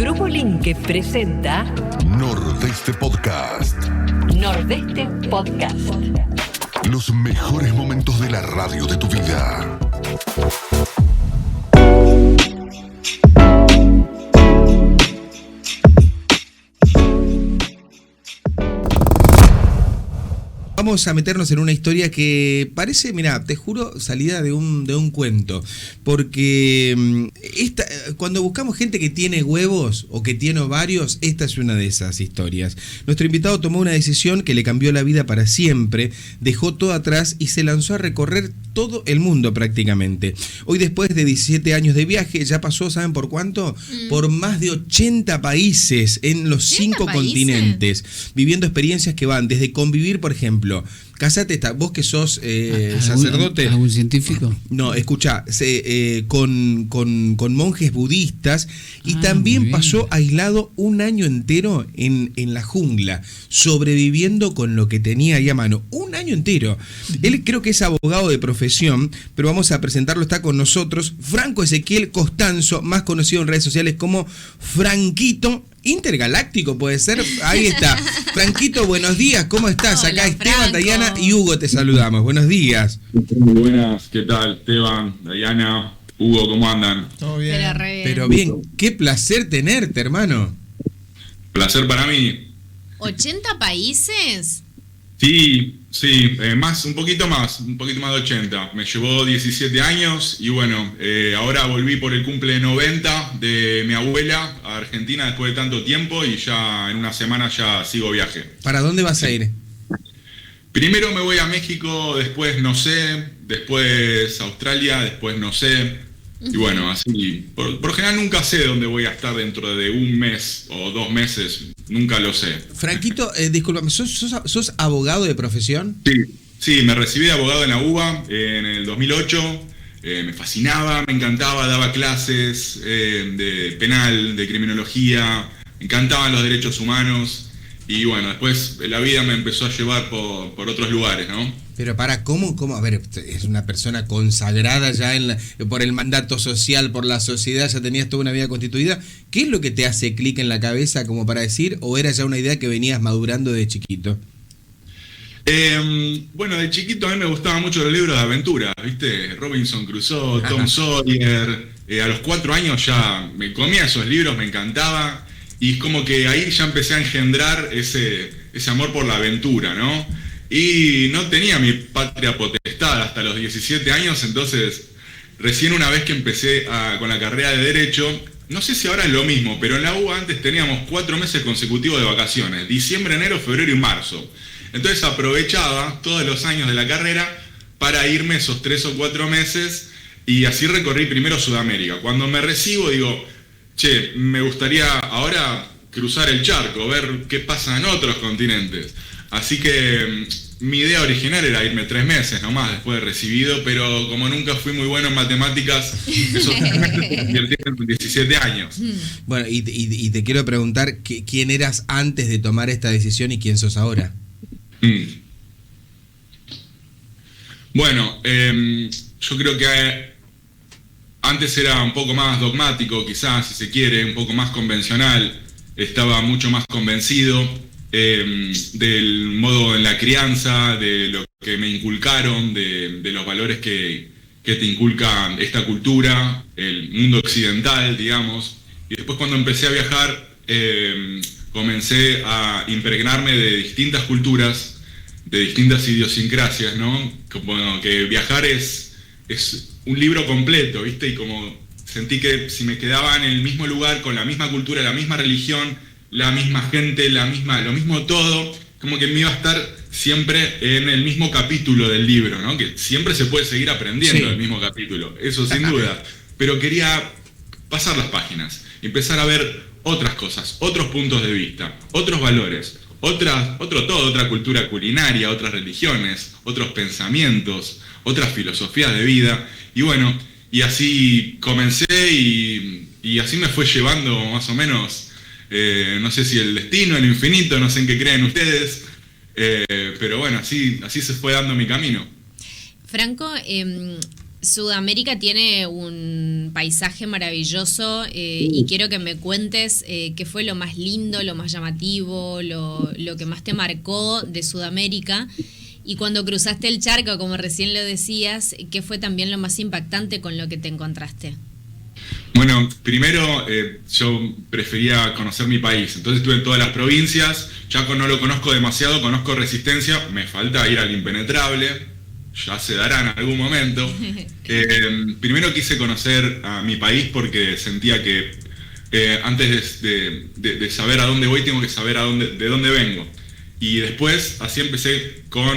Grupo Linke presenta Nordeste Podcast. Nordeste Podcast. Los mejores momentos de la radio de tu vida. Vamos a meternos en una historia que parece, mira, te juro, salida de un cuento. Porque cuando buscamos gente que tiene huevos o que tiene ovarios, esta es una de esas historias. Nuestro invitado tomó una decisión que le cambió la vida para siempre, dejó todo atrás y se lanzó a recorrer todo el mundo prácticamente. Hoy, después de 17 años de viaje, ya pasó, ¿saben por cuánto? Por más de 80 países en los 5 continentes, viviendo experiencias que van desde convivir, por ejemplo, casate, vos que sos sacerdote. ¿Algún científico? No, escuchá, con monjes budistas y también pasó aislado un año entero en la jungla, sobreviviendo con lo que tenía ahí a mano. Un año entero. Él creo que es abogado de profesión, pero vamos a presentarlo, está con nosotros, Franco Ezequiel Costanzo, más conocido en redes sociales como Franquito. Intergaláctico puede ser, ahí está. Franquito, buenos días, ¿cómo estás? Hola, acá Esteban, Franco. Dayana y Hugo te saludamos, buenos días. Muy buenas, ¿qué tal? Esteban, Dayana, Hugo, ¿cómo andan? Todo bien. Pero bien, qué placer tenerte, hermano. Placer para mí. ¿80 países? Sí, un poquito más de 80. Me llevó 17 años y bueno, ahora volví por el cumple 90 de mi abuela a Argentina después de tanto tiempo y ya en una semana ya sigo viaje. ¿Para dónde vas a ir? Primero me voy a México, después no sé, después Australia, después no sé. Y bueno, así, por lo general nunca sé dónde voy a estar dentro de un mes o 2 meses, nunca lo sé. Franquito, discúlpame, ¿sos abogado de profesión? Sí, me recibí de abogado en la UBA en el 2008, me fascinaba, me encantaba, daba clases de penal, de criminología, me encantaban los derechos humanos y bueno, después la vida me empezó a llevar por otros lugares, ¿no? Pero ¿cómo? A ver, es una persona consagrada ya por el mandato social, por la sociedad, ya tenías toda una vida constituida. ¿Qué es lo que te hace clic en la cabeza como para decir, o era ya una idea que venías madurando de chiquito? Bueno, de chiquito a mí me gustaban mucho los libros de aventura, ¿viste? Robinson Crusoe, Tom Sawyer. A los 4 años ya me comía esos libros, me encantaba. Y es como que ahí ya empecé a engendrar ese amor por la aventura, ¿no? Y no tenía mi patria potestad hasta los 17 años, entonces recién una vez que empecé con la carrera de Derecho, no sé si ahora es lo mismo, pero en la UBA antes teníamos 4 meses consecutivos de vacaciones, diciembre, enero, febrero y marzo. Entonces aprovechaba todos los años de la carrera para irme esos 3 o 4 meses y así recorrí primero Sudamérica. Cuando me recibo digo, che, me gustaría ahora cruzar el charco, ver qué pasa en otros continentes. Así que mi idea original era irme 3 meses nomás después de recibido, pero como nunca fui muy bueno en matemáticas, esos 3 meses se convirtieron en 17 años. Bueno, y te quiero preguntar, ¿quién eras antes de tomar esta decisión y quién sos ahora? Bueno, yo creo que antes era un poco más dogmático, quizás, si se quiere, un poco más convencional, estaba mucho más convencido del modo en la crianza, de lo que me inculcaron, de los valores que te inculca esta cultura, el mundo occidental, digamos. Y después cuando empecé a viajar, comencé a impregnarme de distintas culturas, de distintas idiosincrasias, ¿no? Como que viajar es un libro completo, ¿viste? Y como sentí que si me quedaba en el mismo lugar, con la misma cultura, la misma religión, la misma gente, lo mismo todo, como que me iba a estar siempre en el mismo capítulo del libro, ¿no? Que siempre se puede seguir aprendiendo del mismo capítulo, eso sin duda. Pero quería pasar las páginas, empezar a ver otras cosas, otros puntos de vista, otros valores, otra cultura culinaria, otras religiones, otros pensamientos, otras filosofías de vida. Y bueno, y así comencé y así me fue llevando más o menos. No sé si el destino, el infinito, no sé en qué creen ustedes, pero bueno, así se fue dando mi camino. Franco, Sudamérica tiene un paisaje maravilloso y quiero que me cuentes qué fue lo más lindo, lo más llamativo, lo que más te marcó de Sudamérica. Y cuando cruzaste el charco, como recién lo decías, ¿qué fue también lo más impactante con lo que te encontraste? Bueno, primero yo prefería conocer mi país, entonces estuve en todas las provincias. Chaco no lo conozco demasiado, conozco Resistencia, me falta ir al Impenetrable, ya se dará en algún momento. Primero quise conocer a mi país porque sentía que antes de saber a dónde voy tengo que saber de dónde vengo. Y después así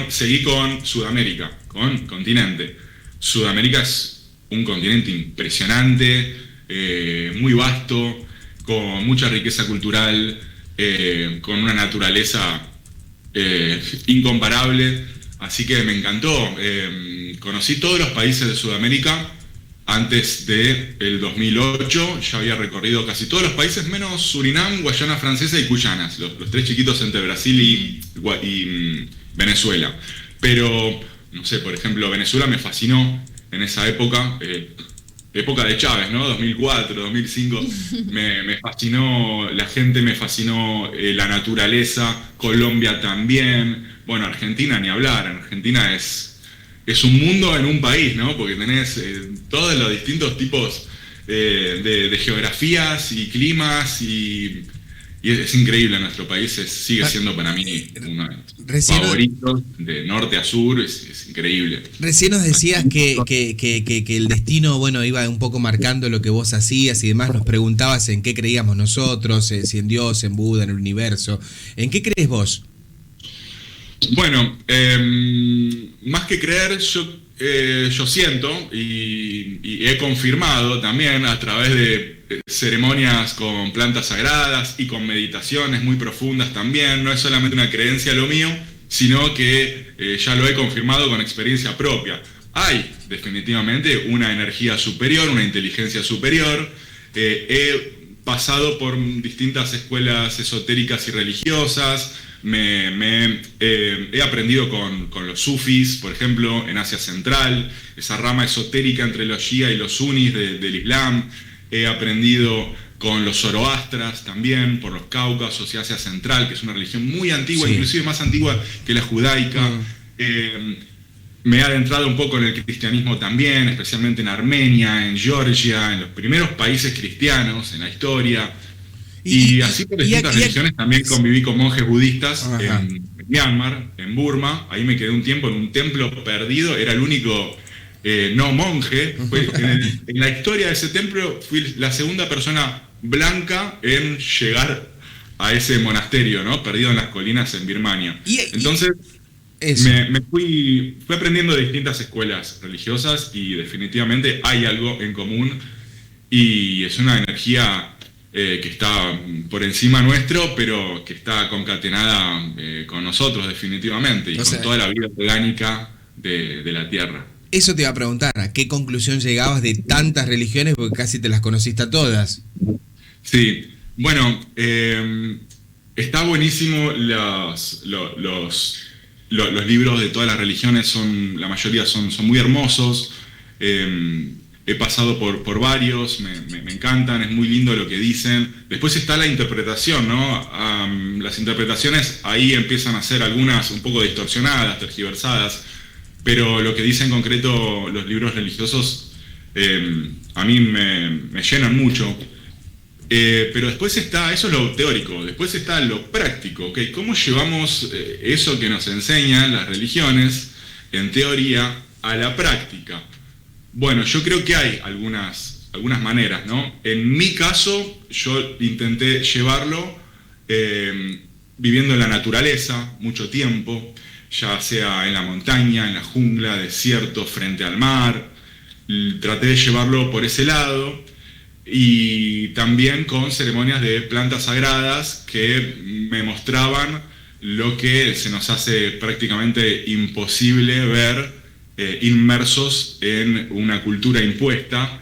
seguí con Sudamérica, con continente. Sudamérica es un continente impresionante, muy vasto, con mucha riqueza cultural, con una naturaleza incomparable, así que me encantó. Conocí todos los países de Sudamérica antes del 2008, ya había recorrido casi todos los países menos Surinam, Guayana Francesa y Guyanas, los tres chiquitos entre Brasil y Venezuela. Pero, no sé, por ejemplo, Venezuela me fascinó en esa época. Época de Chávez, ¿no? 2004, 2005, me fascinó la gente, me fascinó la naturaleza, Colombia también, bueno, Argentina ni hablar, Argentina es un mundo en un país, ¿no? Porque tenés todos los distintos tipos de geografías y climas y es increíble nuestro país, sigue siendo para mí uno de los favoritos, de norte a sur, es increíble. Recién nos decías que el destino, bueno, iba un poco marcando lo que vos hacías y demás, nos preguntabas en qué creíamos nosotros, si en Dios, en Buda, en el universo. ¿En qué crees vos? Bueno, más que creer, yo siento y he confirmado también a través de ceremonias con plantas sagradas y con meditaciones muy profundas también. No es solamente una creencia lo mío, sino que ya lo he confirmado con experiencia propia. Hay definitivamente una energía superior, una inteligencia superior. He pasado por distintas escuelas esotéricas y religiosas. He aprendido con los sufis, por ejemplo, en Asia Central, esa rama esotérica entre los shia y los sunnis del Islam. He aprendido con los zoroastras también, por los Cáucasos y Asia Central, que es una religión muy antigua, sí, inclusive más antigua que la judaica. Me he adentrado un poco en el cristianismo también, especialmente en Armenia, en Georgia, en los primeros países cristianos en la historia. Y así por distintas religiones también conviví con monjes budistas en Myanmar, en Burma. Ahí me quedé un tiempo en un templo perdido, era el único no monje. En la historia de ese templo fui la segunda persona blanca en llegar a ese monasterio, ¿no? Perdido en las colinas en Birmania. Entonces me fui aprendiendo de distintas escuelas religiosas y definitivamente hay algo en común y es una energía que está por encima nuestro, pero que está concatenada con nosotros definitivamente y con toda la vida orgánica de la Tierra. Eso te iba a preguntar, ¿a qué conclusión llegabas de tantas religiones? Porque casi te las conociste a todas. Sí, bueno, está buenísimo los libros de todas las religiones, la mayoría son muy hermosos. He pasado por varios, me encantan, es muy lindo lo que dicen. Después está la interpretación, ¿no? Las interpretaciones ahí empiezan a ser algunas un poco distorsionadas, tergiversadas, pero lo que dicen en concreto los libros religiosos a mí me llenan mucho. Pero después está, eso es lo teórico, después está lo práctico, ¿okay? ¿Cómo llevamos eso que nos enseñan las religiones, en teoría, a la práctica? Bueno, yo creo que hay algunas maneras, ¿no? En mi caso, yo intenté llevarlo viviendo en la naturaleza mucho tiempo, ya sea en la montaña, en la jungla, desierto, frente al mar. Traté de llevarlo por ese lado y también con ceremonias de plantas sagradas que me mostraban lo que se nos hace prácticamente imposible ver inmersos en una cultura impuesta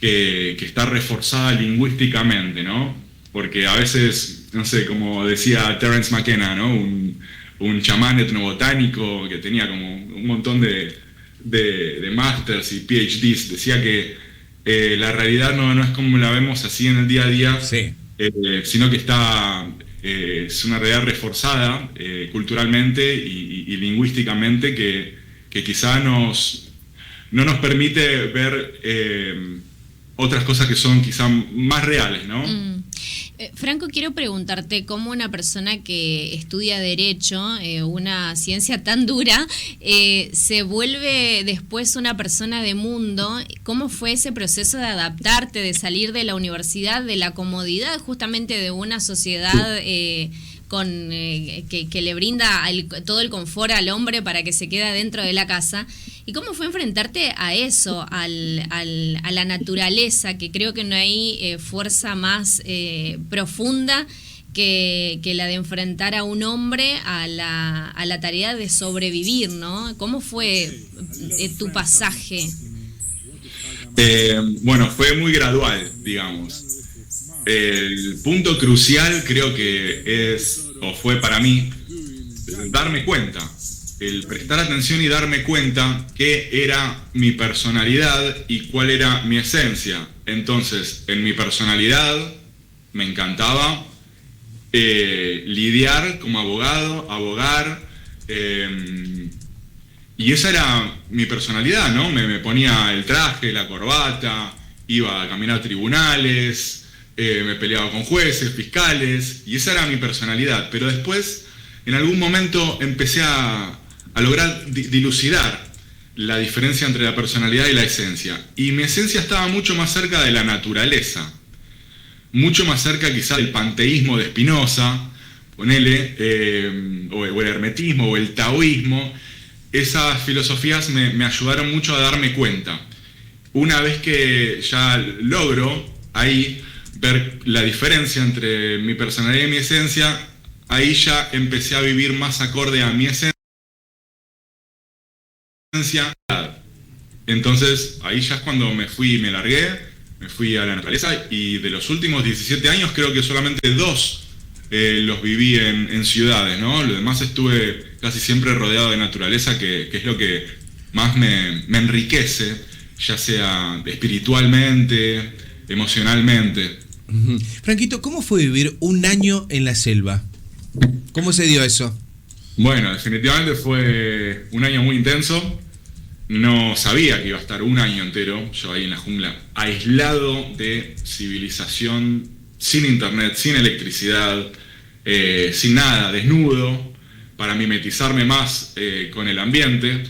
que está reforzada lingüísticamente, ¿no? Porque a veces, no sé, como decía Terence McKenna, ¿no? Un chamán etnobotánico que tenía como un montón de de másters y PhDs, decía que la realidad no es como la vemos así en el día a día, Sí. Sino que es una realidad reforzada culturalmente y lingüísticamente que quizá no nos permite ver otras cosas que son quizá más reales, ¿no? Franco, quiero preguntarte cómo una persona que estudia Derecho, una ciencia tan dura, se vuelve después una persona de mundo. ¿Cómo fue ese proceso de adaptarte, de salir de la universidad, de la comodidad justamente de una sociedad que le brinda todo el confort al hombre para que se quede dentro de la casa? ¿Y cómo fue enfrentarte a eso, a la naturaleza, que creo que no hay fuerza más profunda que la de enfrentar a un hombre a la tarea de sobrevivir, ¿no? ¿Cómo fue tu pasaje? Bueno, fue muy gradual, digamos. El punto crucial creo que fue para mí, darme cuenta. El prestar atención y darme cuenta qué era mi personalidad y cuál era mi esencia. Entonces, en mi personalidad me encantaba lidiar como abogado, abogar, y esa era mi personalidad, ¿no? Me ponía el traje, la corbata, iba a caminar a tribunales, me peleaba con jueces, fiscales, y esa era mi personalidad. Pero después, en algún momento, empecé a lograr dilucidar la diferencia entre la personalidad y la esencia. Y mi esencia estaba mucho más cerca de la naturaleza, mucho más cerca quizá del panteísmo de Spinoza, ponele, o el hermetismo o el taoísmo. Esas filosofías me ayudaron mucho a darme cuenta. Una vez que ya logro ahí ver la diferencia entre mi personalidad y mi esencia, ahí ya empecé a vivir más acorde a mi esencia. Entonces ahí ya es cuando me largué, me fui a la naturaleza, y de los últimos 17 años creo que solamente 2 los viví en ciudades, ¿no? Lo demás estuve casi siempre rodeado de naturaleza, que es lo que más me enriquece, ya sea espiritualmente, emocionalmente. Franquito, ¿cómo fue vivir un año en la selva? ¿Cómo se dio eso? Bueno, definitivamente fue un año muy intenso. No sabía que iba a estar un año entero yo ahí en la jungla, aislado de civilización, sin internet, sin electricidad, sin nada, desnudo, para mimetizarme más con el ambiente.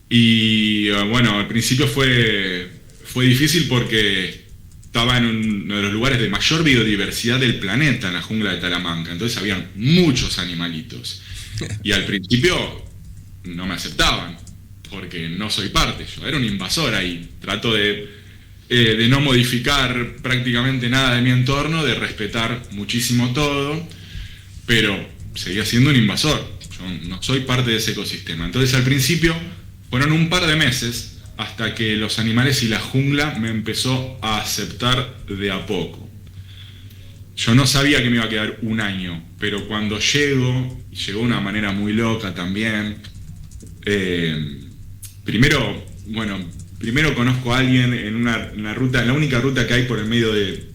Y bueno, al principio fue difícil porque estaba en uno de los lugares de mayor biodiversidad del planeta, en la jungla de Talamanca. Entonces habían muchos animalitos. Y al principio no me aceptaban, porque no soy parte. Yo era un invasor ahí. Trato de no modificar prácticamente nada de mi entorno, de respetar muchísimo todo, pero seguía siendo un invasor. Yo no soy parte de ese ecosistema. Entonces al principio fueron un par de meses hasta que los animales y la jungla me empezó a aceptar de a poco. Yo no sabía que me iba a quedar un año, pero cuando llegó de una manera muy loca también. Primero conozco a alguien en una ruta, la única ruta que hay por el medio de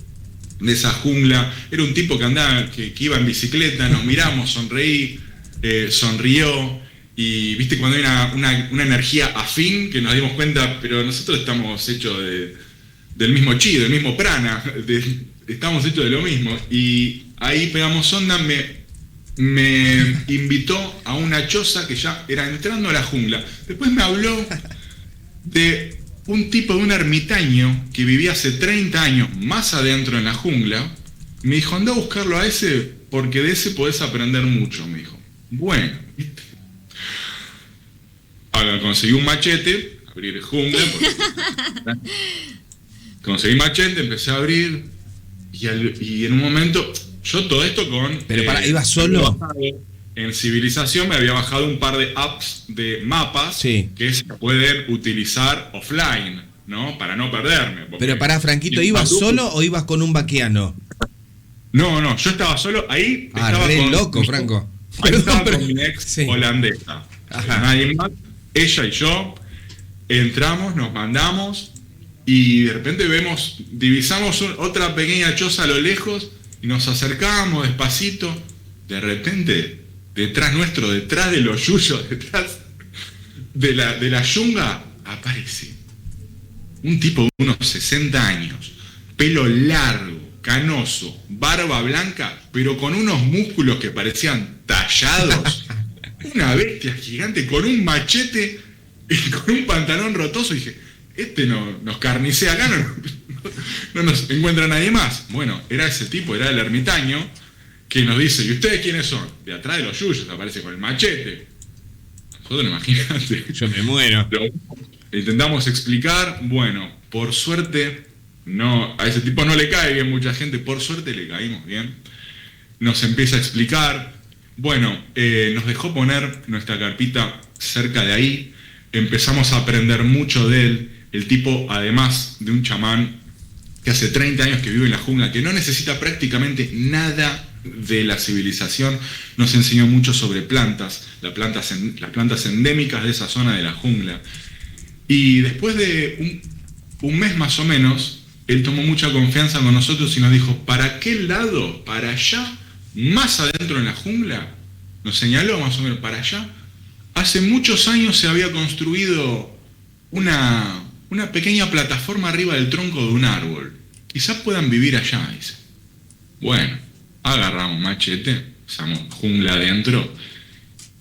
esa jungla. Era un tipo que iba en bicicleta, nos miramos, sonreí, sonrió, y viste cuando hay una energía afín, que nos dimos cuenta, pero nosotros estamos hechos del mismo chi, del mismo prana, estamos hechos de lo mismo. Y ahí pegamos onda, me invitó a una choza que ya era entrando a la jungla. Después me habló de un tipo, de un ermitaño que vivía hace 30 años más adentro en la jungla. Me dijo, anda a buscarlo a ese, porque de ese podés aprender mucho, me dijo. Bueno, ¿viste? Ahora conseguí un machete, abrir jungla, conseguí machete, empecé a abrir, y en un momento, yo todo esto con... Pero ¿ibas solo? En Civilización me había bajado un par de apps de mapas, sí, que se pueden utilizar offline, ¿no? Para no perderme. Pero pará, Franquito, ¿ibas solo o ibas con un vaquiano? No, yo estaba solo, ahí estaba re con... loco, Franco. Ahí estaba con mi ex holandesa. Ajá. Nadie más, ella y yo, entramos, nos mandamos y de repente divisamos otra pequeña choza a lo lejos y nos acercamos despacito. De repente, detrás nuestro, detrás de los yuyos, detrás de la yunga, aparece un tipo de unos 60 años, pelo largo, canoso, barba blanca, pero con unos músculos que parecían tallados. Una bestia gigante con un machete y con un pantalón rotoso. Y dije, nos carnicea acá, no nos encuentra nadie más. Bueno, era ese tipo, era el ermitaño, que nos dice, ¿y ustedes quiénes son? De atrás de los yuyos, aparece con el machete. Nosotros, imagínate. Yo me muero. Lo intentamos explicar, bueno, por suerte, a ese tipo no le cae bien mucha gente, por suerte le caímos bien. Nos empieza a explicar, bueno, nos dejó poner nuestra carpita cerca de ahí, empezamos a aprender mucho de él. El tipo, además de un chamán que hace 30 años que vive en la jungla, que no necesita prácticamente nada de la civilización, nos enseñó mucho sobre plantas, las plantas endémicas de esa zona de la jungla. Y después de un mes más o menos, él tomó mucha confianza con nosotros y nos dijo, ¿para qué lado? ¿Para allá? Más adentro en la jungla, nos señaló más o menos, para allá. Hace muchos años se había construido una pequeña plataforma arriba del tronco de un árbol. Quizás puedan vivir allá, dice. Bueno, agarramos machete, pasamos jungla adentro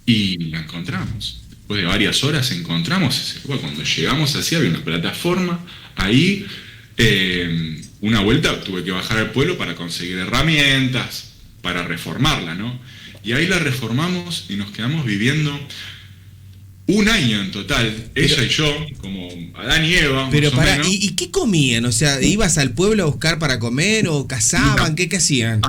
y la encontramos. Después de varias horas encontramos ese lugar. Cuando llegamos así había una plataforma. Ahí, una vuelta tuve que bajar al pueblo para conseguir herramientas, para reformarla, ¿no? Y ahí la reformamos y nos quedamos viviendo un año en total, ella y yo, como Adán y Eva. Pero pará, ¿y qué comían? O sea, ¿ibas al pueblo a buscar para comer o cazaban? ¿Qué hacían?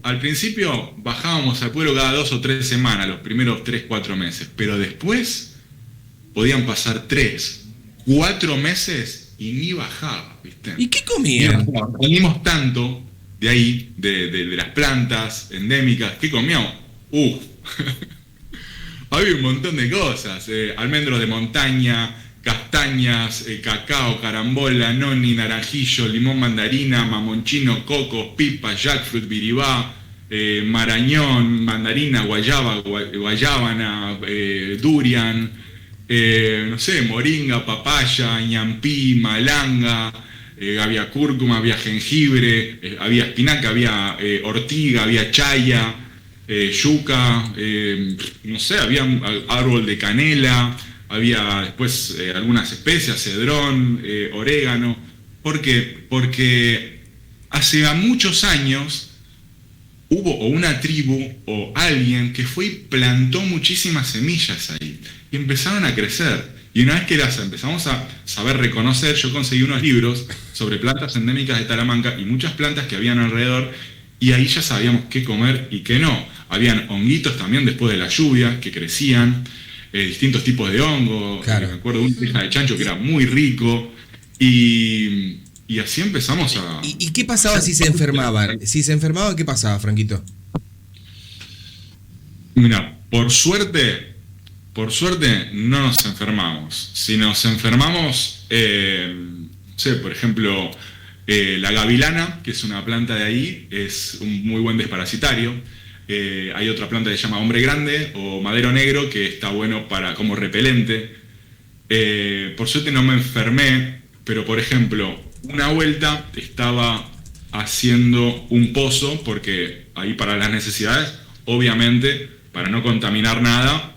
Al principio bajábamos al pueblo cada 2 o 3 semanas, los primeros 3, 4 meses, pero después podían pasar 3, 4 meses y ni bajaba, ¿viste? ¿Y qué comían? Comimos tanto de ahí, de las plantas endémicas, ¿qué comíamos? Había un montón de cosas, almendros de montaña, castañas, cacao, carambola, noni, naranjillo, limón, mandarina, mamonchino, coco, pipa, jackfruit, biribá, marañón, mandarina, guayábana, durian, no sé, moringa, papaya, ñampí, malanga, había cúrcuma, había jengibre, había espinaca, había ortiga, había chaya, yuca, no sé, había un árbol de canela, había después algunas especias, cedrón, orégano. ¿Por qué? Porque hace muchos años hubo una tribu o alguien que fue y plantó muchísimas semillas ahí y empezaron a crecer. Y una vez que las empezamos a saber reconocer, yo conseguí unos libros sobre plantas endémicas de Talamanca y muchas plantas que habían alrededor, y ahí ya sabíamos qué comer y qué no. Habían honguitos también después de la lluvia que crecían, distintos tipos de hongo. Claro. Me acuerdo de una hija de chancho que era muy rico, y así empezamos a... ¿Y qué pasaba si se enfermaban? Si se enfermaban, ¿qué pasaba, Franquito? Mira, por suerte no nos enfermamos. Si nos enfermamos, no sé, por ejemplo, la gavilana, que es una planta de ahí, es un muy buen desparasitario. Hay otra planta que se llama hombre grande o madero negro, que está bueno como repelente. Por suerte no me enfermé, pero por ejemplo, una vuelta estaba haciendo un pozo, porque ahí para las necesidades, obviamente, para no contaminar nada,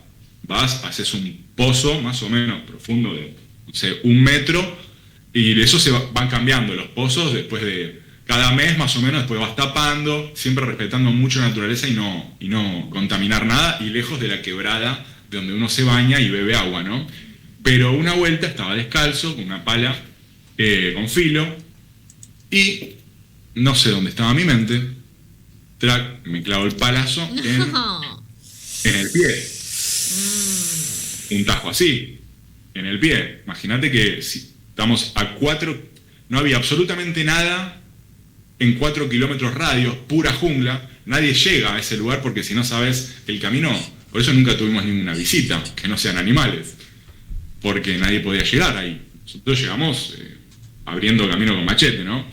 haces un pozo más o menos profundo de, no sé, 1 metro, y eso van cambiando los pozos después de cada mes más o menos, después vas tapando, siempre respetando mucho la naturaleza y no contaminar nada, y lejos de la quebrada de donde uno se baña y bebe agua, ¿no? Pero una vuelta estaba descalzo, con una pala, con filo, y no sé dónde estaba mi mente, me clavo el palazo en el pie. Un tajo así, en el pie. Imagínate que si estamos a 4, no había absolutamente nada en 4 kilómetros radios, pura jungla. Nadie llega a ese lugar porque si no sabes el camino, por eso nunca tuvimos ninguna visita, que no sean animales. porque nadie podía llegar ahí. Nosotros llegamos abriendo camino con machete, ¿no?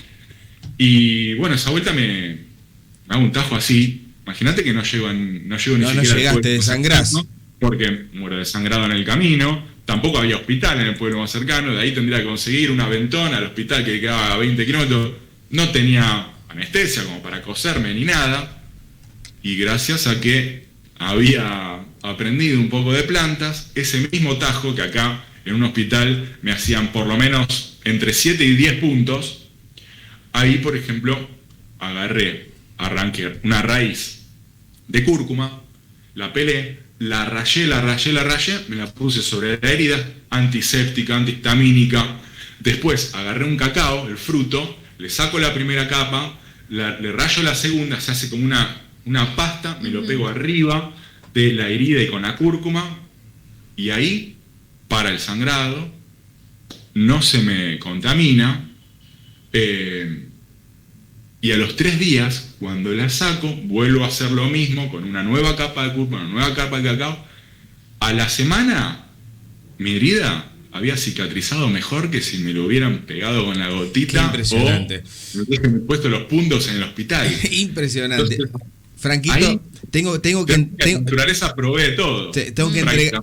Y bueno, esa vuelta me hago un tajo así. Imagínate que no llego ni siquiera al llegaste, pueblo desangrás. cercano, porque muero desangrado en el camino. Tampoco había hospital en el pueblo más cercano. De ahí tendría que conseguir un aventón al hospital que quedaba a 20 kilómetros. No tenía anestesia como para coserme ni nada. Y gracias a que había aprendido un poco de plantas, ese mismo tajo que acá en un hospital me hacían por lo menos entre 7 y 10 puntos, ahí, por ejemplo, arranqué una raíz de cúrcuma, la pelé, la rayé, me la puse sobre la herida, antiséptica, antihistamínica. Después agarré un cacao, el fruto, le saco la primera capa, le rayo la segunda, se hace como una pasta, me lo pego arriba de la herida y con la cúrcuma, y ahí para el sangrado, no se me contamina, y a los 3 días, cuando la saco, vuelvo a hacer lo mismo con una nueva capa de cúrcuma, una nueva capa de cacao. A la semana, mi herida había cicatrizado mejor que si me lo hubieran pegado con la gotita. Qué impresionante. O me hubiesen puesto los puntos en el hospital. Impresionante. Entonces, Franquito, ahí, tengo la naturaleza provee todo. Tengo que entregar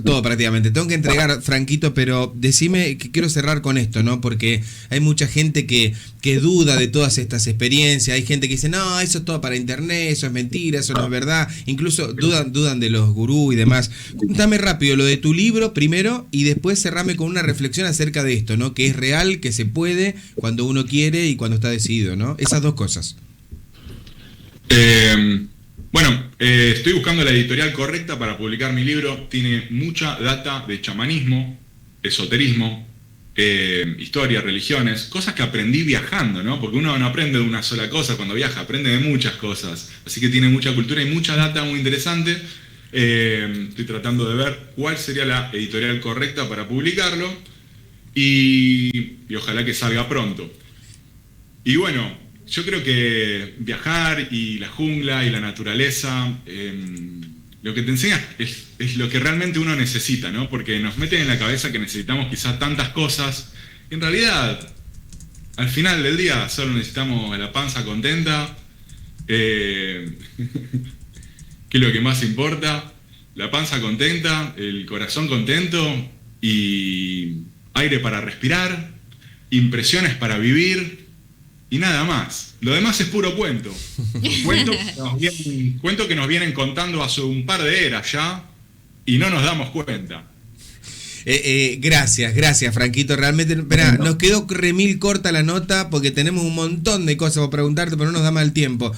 todo prácticamente. Tengo que entregar, Franquito, pero decime, que quiero cerrar con esto, ¿no? Porque hay mucha gente que duda de todas estas experiencias. Hay gente que dice, no, eso es todo para internet, eso es mentira, eso no es verdad. Incluso dudan de los gurús y demás. Cuéntame rápido lo de tu libro primero y después cerrame con una reflexión acerca de esto, ¿no? Que es real, que se puede cuando uno quiere y cuando está decidido, ¿no? Esas dos cosas. Estoy buscando la editorial correcta para publicar mi libro. Tiene mucha data de chamanismo, esoterismo, historia, religiones, cosas que aprendí viajando, ¿no? Porque uno no aprende de una sola cosa cuando viaja, aprende de muchas cosas. Así que tiene mucha cultura y mucha data muy interesante. Estoy tratando de ver cuál sería la editorial correcta para publicarlo y ojalá que salga pronto. Y bueno, yo creo que viajar y la jungla y la naturaleza, lo que te enseña es lo que realmente uno necesita, ¿no? Porque nos meten en la cabeza que necesitamos quizás tantas cosas. Y en realidad, al final del día, solo necesitamos la panza contenta, que es lo que más importa. La panza contenta, el corazón contento y aire para respirar, impresiones para vivir. Y nada más. Lo demás es puro cuento. Cuento que nos vienen contando hace un par de eras ya y no nos damos cuenta. Gracias, Franquito. Realmente, nos quedó remil corta la nota porque tenemos un montón de cosas para preguntarte, pero no nos da mal tiempo.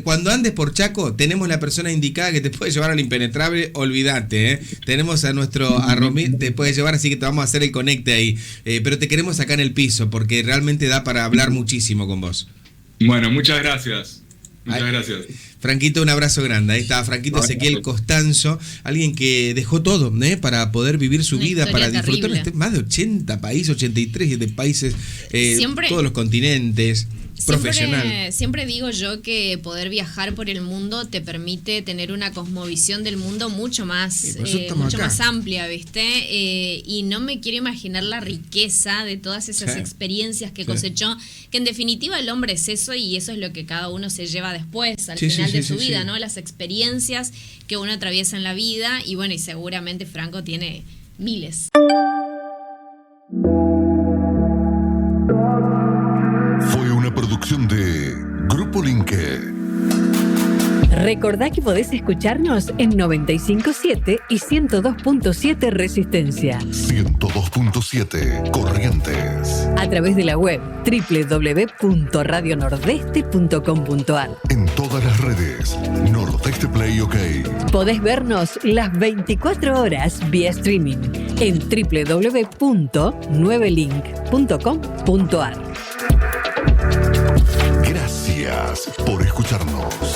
Cuando andes por Chaco, tenemos la persona indicada que te puede llevar al impenetrable, olvídate. Tenemos a nuestro Romil, te puede llevar, así que te vamos a hacer el conecte ahí. Pero te queremos acá en el piso porque realmente da para hablar muchísimo con vos. Bueno, muchas gracias. Muchas gracias. Franquito, un abrazo grande. Ahí está Franquito Ezequiel Costanzo, alguien que dejó todo para poder vivir su vida, para disfrutar más de 80 países, 83 de países, todos los continentes. Profesional. Siempre digo yo que poder viajar por el mundo te permite tener una cosmovisión del mundo mucho más amplia, ¿viste? Y no me quiero imaginar la riqueza de todas esas experiencias que cosechó, que en definitiva el hombre es eso y eso es lo que cada uno se lleva después, al final de su vida, ¿no? Las experiencias que uno atraviesa en la vida y bueno, y seguramente Franco tiene miles. Producción de Grupo Linke. Recordá que podés escucharnos en 95.7 y 102.7 Resistencia. 102.7 Corrientes. A través de la web www.radionordeste.com.ar. En todas las redes, Nordeste Play OK. Podés vernos las 24 horas vía streaming en www.9link.com.ar. Gracias por escucharnos.